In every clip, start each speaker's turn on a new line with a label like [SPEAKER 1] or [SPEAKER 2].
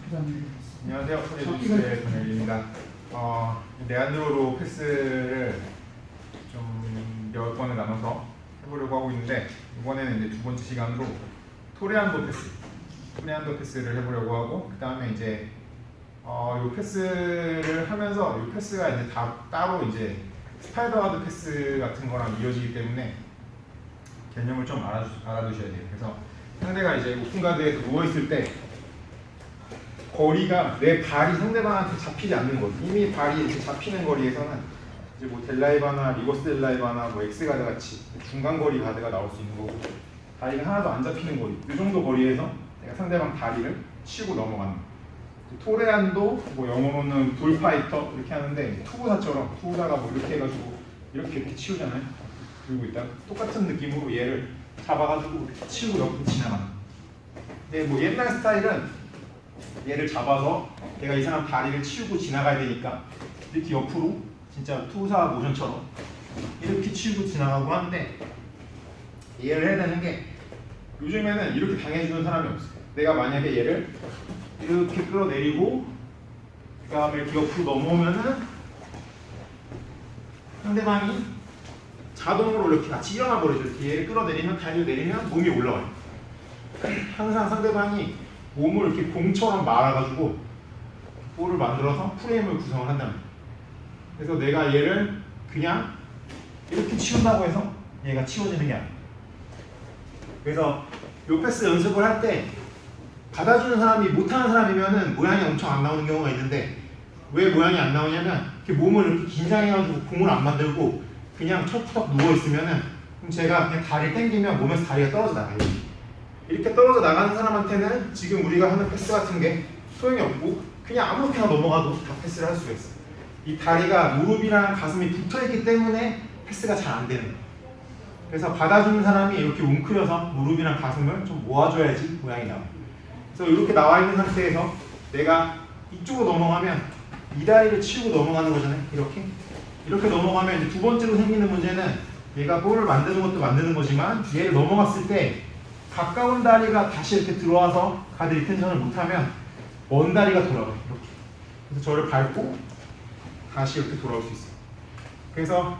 [SPEAKER 1] 안녕하세요. 프레디스의 정현입니다. 네안드로로 패스를 좀 몇 번을 나눠서 해보려고 하고 있는데, 이번에는 이제 두 번째 시간으로 토레안도 패스를 해보려고 하고, 그 다음에 이제 이 패스를 하면서 이 패스가 이제 다 따로 이제 스파이더 하드 패스 같은 거랑 이어지기 때문에 개념을 좀 알아두셔야 돼요. 그래서 상대가 이제 오픈 가드에서 누워 있을 때 거리가 내 발이 상대방한테 잡히지 않는 거리, 이미 발이 이렇게 잡히는 거리에서는 이제 뭐 델라이바나 리버스 델라이바나 뭐 엑스 가드 같이 중간 거리 가드가 나올 수 있는 거고, 다리가 하나도 안 잡히는 거리, 이 정도 거리에서 내가 상대방 다리를 치고 넘어가는 거. 토레안도 뭐 영어로는 불파이터 이렇게 하는데, 투구사가 뭐 이렇게 해가지고 이렇게 치우잖아요. 그리고 일단 똑같은 느낌으로 얘를 잡아가지고 치우고 옆으로 지나가는. 근데 뭐 옛날 스타일은 얘를 잡아서 내가 이 사람 다리를 치우고 지나가야 되니까 이렇게 옆으로 진짜 투사 모션처럼 이렇게 치우고 지나가고 하는데, 이해를 해야 되는 게 요즘에는 이렇게 당해주는 사람이 없어요. 내가 만약에 얘를 이렇게 끌어내리고 그 다음에 이렇게 옆으로 넘어오면은 상대방이 자동으로 이렇게 같이 일어나 버리죠. 이렇게 얘를 끌어내리면, 다리를 내리면 몸이 올라와요. 항상 상대방이 몸을 이렇게 공처럼 말아가지고 볼을 만들어서 프레임을 구성을 한다는 거예요. 그래서 내가 얘를 그냥 이렇게 치운다고 해서 얘가 치워지는 게 아니에요. 그래서 요 패스 연습을 할 때 받아주는 사람이 못하는 사람이면은 모양이 엄청 안 나오는 경우가 있는데, 왜 모양이 안 나오냐면 이렇게 몸을 이렇게 긴장해가지고 공을 안 만들고 그냥 척척 누워있으면은, 그럼 제가 그냥 다리 당기면 몸에서 다리가 떨어져 나가요. 이렇게 떨어져 나가는 사람한테는 지금 우리가 하는 패스 같은 게 소용이 없고 그냥 아무렇게나 넘어가도 다 패스를 할 수가 있어요. 이 다리가 무릎이랑 가슴이 붙어있기 때문에 패스가 잘 안 되는 거예요. 그래서 받아주는 사람이 이렇게 웅크려서 무릎이랑 가슴을 좀 모아줘야지 모양이 나와요. 그래서 이렇게 나와 있는 상태에서 내가 이쪽으로 넘어가면 이 다리를 치우고 넘어가는 거잖아요. 이렇게 넘어가면 이제 두 번째로 생기는 문제는, 얘가 볼을 만드는 것도 만드는 거지만 얘를 넘어갔을 때 가까운 다리가 다시 이렇게 들어와서 가드 리텐션을 못하면 먼 다리가 돌아가요. 이렇게. 그래서 저를 밟고 다시 이렇게 돌아올 수 있어요. 그래서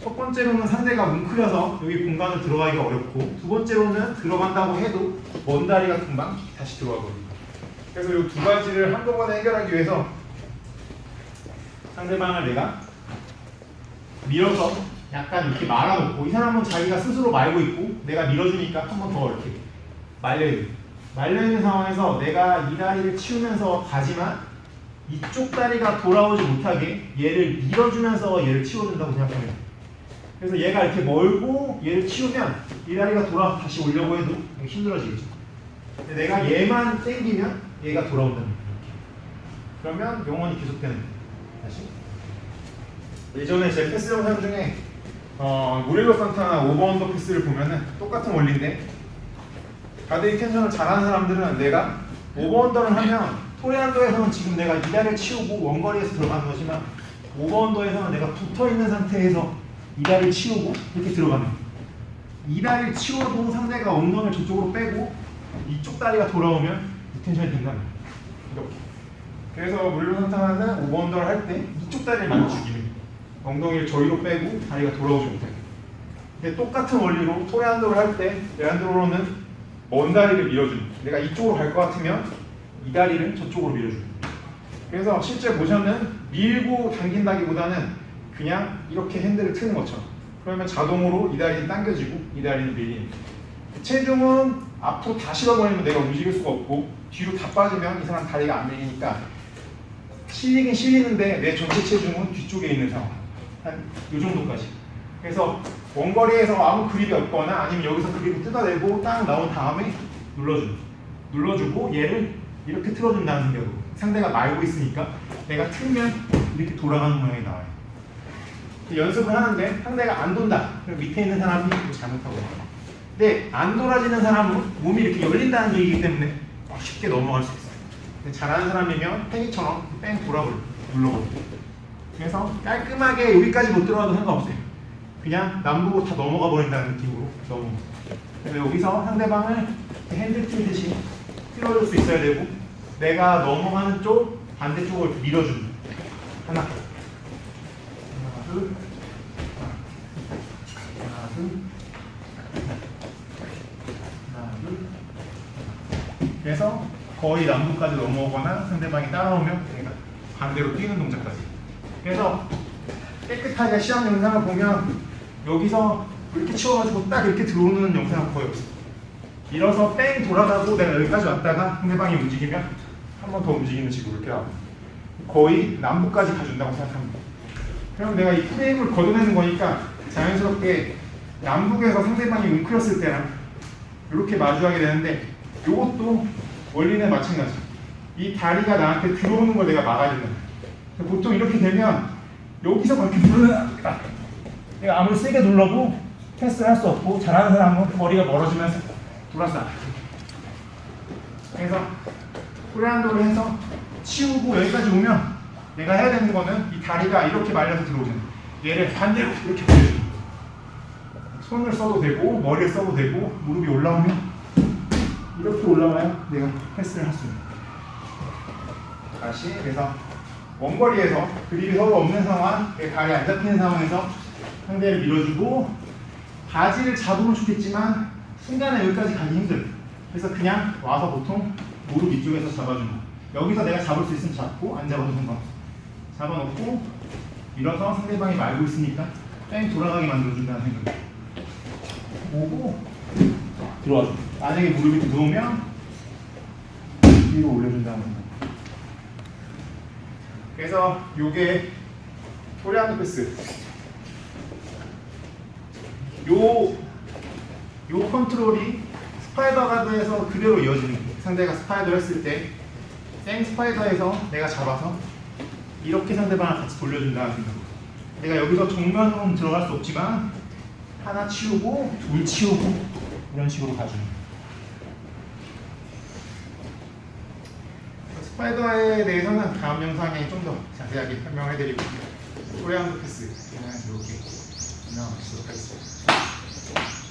[SPEAKER 1] 첫 번째로는 상대가 뭉클려서 여기 공간을 들어가기가 어렵고, 두 번째로는 들어간다고 해도 먼 다리가 금방 다시 들어와 버립니다. 그래서 이 두 가지를 한꺼번에 해결하기 위해서 상대방을 내가 밀어서 약간 이렇게 말아놓고, 이 사람은 자기가 스스로 말고 있고 내가 밀어주니까 한 번 더 이렇게 말려있는 상황에서 내가 이 다리를 치우면서 가지만 이쪽 다리가 돌아오지 못하게 얘를 밀어주면서 얘를 치워준다고 생각하면 돼요. 그래서 얘가 이렇게 멀고 얘를 치우면 이 다리가 돌아와서 다시 오려고 해도 힘들어지겠죠. 근데 내가 얘만 당기면 얘가 돌아온다는 거예요. 그러면 영원히 계속되는 거예요. 다시. 예전에 제 패스 영상 중에 무릴로 산타나 오버언더 패스를 보면은 똑같은 원리인데, 가드 리텐션을 잘하는 사람들은 내가 오버언더를 하면, 토레안도에서는 지금 내가 이 다리를 치우고 원거리에서 들어가는 거지만, 오버언더에서는 내가 붙어있는 상태에서 이 다리를 치우고 이렇게 들어가는 거예요. 이 다리를 치워도 상대가 엉덩이를 저쪽으로 빼고 이쪽 다리가 돌아오면 리텐션이 된다는 거예요. 이렇게. 그래서 무릴로 산타는 오버언더를 할 때 이쪽 다리를 많이 죽이는 거예요. 엉덩이를 저기로 빼고 다리가 돌아오지 못하게. 근데 똑같은 원리로 토레안도를 할 때 레안드로로는 먼 다리를 밀어주는 거예요. 내가 이쪽으로 갈 것 같으면 이 다리를 저쪽으로 밀어주는 거예요. 그래서 실제 모션은 밀고 당긴다기보다는 그냥 이렇게 핸들을 트는 것처럼, 그러면 자동으로 이 다리는 당겨지고 이 다리는 밀리는 거예요. 체중은 앞으로 다 실어버리면 내가 움직일 수가 없고, 뒤로 다 빠지면 이 사람 다리가 안 밀리니까 실리긴 실리는데 내 전체 체중은 뒤쪽에 있는 상황. 한 이 정도까지. 그래서 원거리에서 아무 그립이 없거나 아니면 여기서 그립을 뜯어내고 딱 나온 다음에 눌러주고 얘를 이렇게 틀어준다는 생각으로, 상대가 말고 있으니까 내가 틀면 이렇게 돌아가는 모양이 나와요. 연습을 하는데 상대가 안 돈다, 그럼 밑에 있는 사람이 잘못하고 있어요. 근데 안 돌아지는 사람은 몸이 이렇게 열린다는 얘기이기 때문에 쉽게 넘어갈 수 있어요. 근데 잘하는 사람이면 팽이처럼 뺑 돌아버려, 눌러버려. 그래서 깔끔하게 여기까지 못 들어가도 상관없어요. 그냥 남보고 다 넘어가 버린다는 느낌으로 넘어가. 그래서 여기서 상대방을 핸들 틀듯이 끌어줄 수 있어야 되고, 내가 넘어가는 쪽 반대쪽을 밀어준다. 하나, 둘, 하나, 둘, 하나, 둘. 그래서 거의 남부까지 넘어오거나 상대방이 따라오면 내가 반대로 뛰는 동작까지. 그래서 깨끗하게 시합 영상을 보면 여기서 이렇게 치워가지고 딱 이렇게 들어오는 영상은 거의 없어. 밀어서 뺑 돌아가고 내가 여기까지 왔다가 상대방이 움직이면 한 번 더 움직이는 식으로 이렇게 하고 거의 남부까지 가준다고 생각합니다. 그럼 내가 이 프레임을 걷어내는 거니까 자연스럽게 남북에서 상대방이 웅크렸을 때랑 이렇게 마주하게 되는데 이것도 원리는 마찬가지. 이 다리가 나한테 들어오는 걸 내가 막아야 된다. 보통 이렇게 되면 여기서 그렇게 눌러야 내가 아무리 세게 눌러도 패스를 할 수 없고 잘하는 사람은 거리가 멀어지면서 돌아서 그래서 프리핸드를 해서 치우고 여기까지 오면 내가 해야 되는 거는 이 다리가 이렇게 말려서 들어오잖아. 얘를 반대로 이렇게 보여줘. 손을 써도 되고 머리를 써도 되고 무릎이 올라오면 이렇게 올라와야 내가 패스를 할 수 있는. 다시 그래서 원거리에서 그립이 서로 없는 상황, 다리 안 잡히는 상황에서 상대를 밀어주고 바지를 잡으면 좋겠지만 순간에 여기까지 가기 힘들어. 그래서 그냥 와서 보통 무릎 이쪽에서 잡아준다. 여기서 내가 잡을 수 있으면 잡고 안 잡아도 상관없어. 잡아놓고 밀어서 상대방이 말고 있으니까 뺑 돌아가게 만들어준다는 생각이야. 오고 들어와줘. 만약에 무릎이 들어오면 위로 올려준다는 생각. 그래서 요게 프리핸드 패스. 요 컨트롤이 스파이더 가드에서 그대로 이어지는 거예요. 상대가 스파이더를 했을 때 생 스파이더에서 내가 잡아서 이렇게 상대방을 같이 돌려준다는 생각이에요. 내가 여기서 정면으로 들어갈 수 없지만 하나 치우고 둘 치우고 이런 식으로 가주는 거예요. 스파이더에 대해서는 다음 영상에 좀 더 자세하게 설명해드리고 프리핸드 패스 그냥 이렇게 진행하도록 하겠습니다.